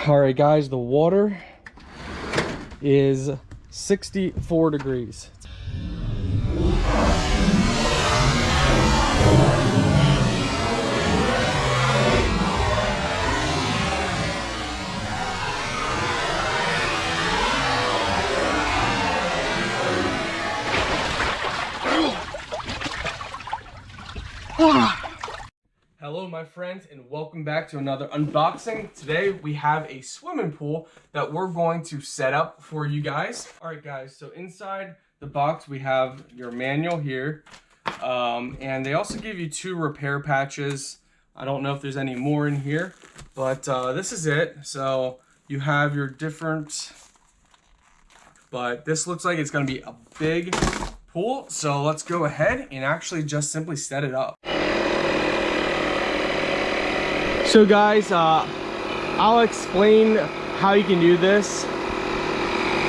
All right, guys, the water is 64 degrees. Hello my friends, and welcome back to another unboxing. Today we have a swimming pool that we're going to set up for you guys. Alright guys, so inside the box we have your manual here, and they also give you 2 repair patches. I don't know if there's any more in here, but this is it. So you have your different, but this looks like it's going to be a big pool, so let's go ahead and actually just simply set it up. So guys, I'll explain how you can do this.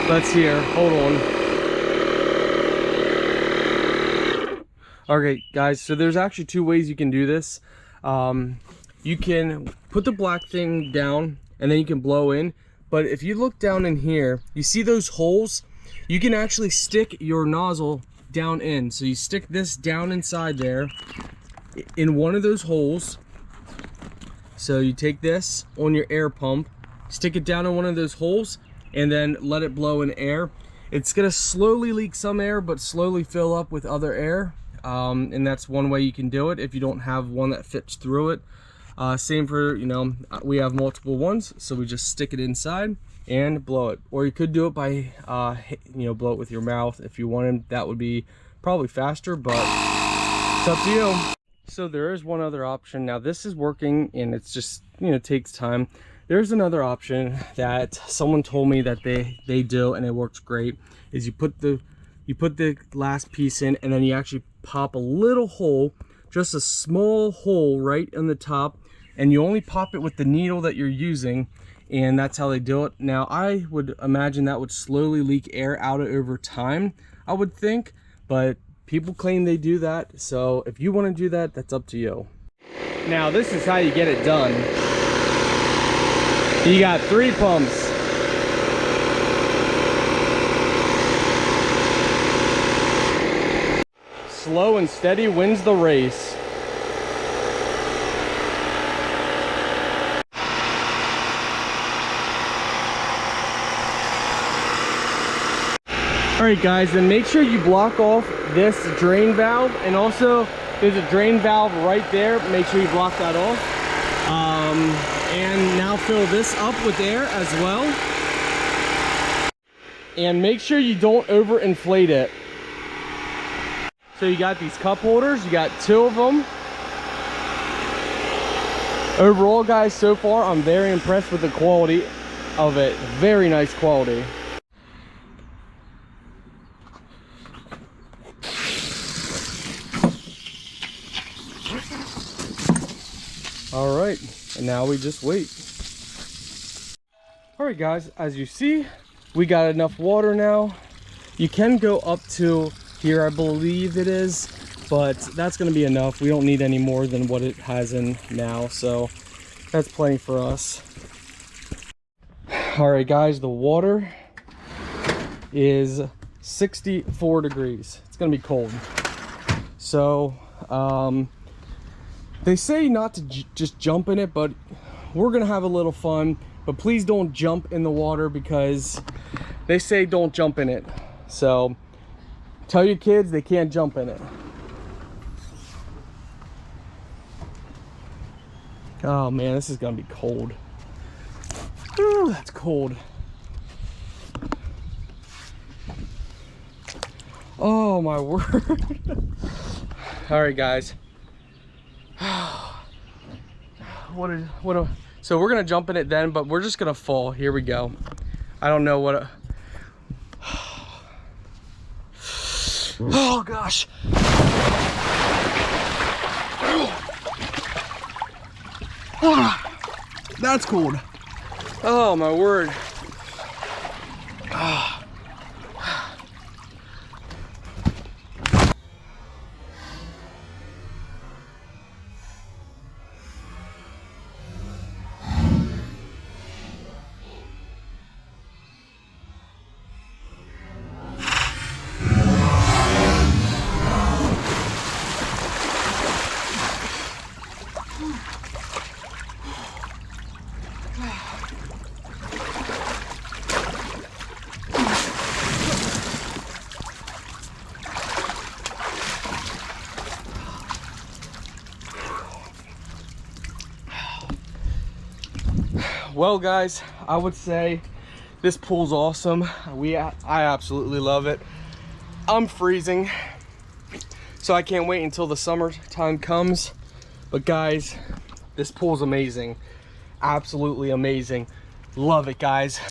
Let's hear, hold on. Okay guys, so there's actually 2 ways you can do this. You can put the black thing down and then you can blow in. But if you look down in here, you see those holes? You can actually stick your nozzle down in. So you stick this down inside there in one of those holes. So you take this on your air pump, stick it down in one of those holes, and then let it blow in air. It's gonna slowly leak some air, but slowly fill up with other air. And that's one way you can do it if you don't have one that fits through it. Same for, you know, we have multiple ones, so we just stick it inside and blow it. Or you could do it by, you know, blow it with your mouth if you wanted. That would be probably faster, but it's up to you. So there is one other option. Now this is working and it's just, you know, takes time. There's another option that someone told me that they do, and it works great, is you put the last piece in and then you actually pop a little hole, just a small hole right on the top, and you only pop it with the needle that you're using, and that's how they do it. Now I would imagine that would slowly leak air out over time, I would think, but people claim they do that, so if you want to do that, that's up to you. Now this is how you get it done. You got 3 pumps. Slow and steady wins the race. Alright guys, then make sure you block off this drain valve, and also there's a drain valve right there. Make sure you block that off. And now fill this up with air as well. And make sure you don't overinflate it. So you got these cup holders, you got 2 of them. Overall guys, so far I'm very impressed with the quality of it. Very nice quality. All right, and now we just wait. All right guys, as you see, we got enough water now. You can go up to here, I believe it is, but that's gonna be enough. We don't need any more than what it has in now, so that's plenty for us. All right guys, the water is 64 degrees. It's gonna be cold. So, they say not to just jump in it, but we're gonna have a little fun. But please don't jump in the water, because they say don't jump in it. So tell your kids they can't jump in it. Oh man, this is gonna be cold. Ooh, that's cold. Oh my word. All right guys. So we're gonna jump in it then, but we're just gonna fall. Here we go. I don't know what oh gosh. That's cold. Oh my word. Well guys, I would say this pool's awesome. I absolutely love it. I'm freezing, so I can't wait until the summertime comes. But guys, this pool's amazing. Absolutely amazing. Love it, guys.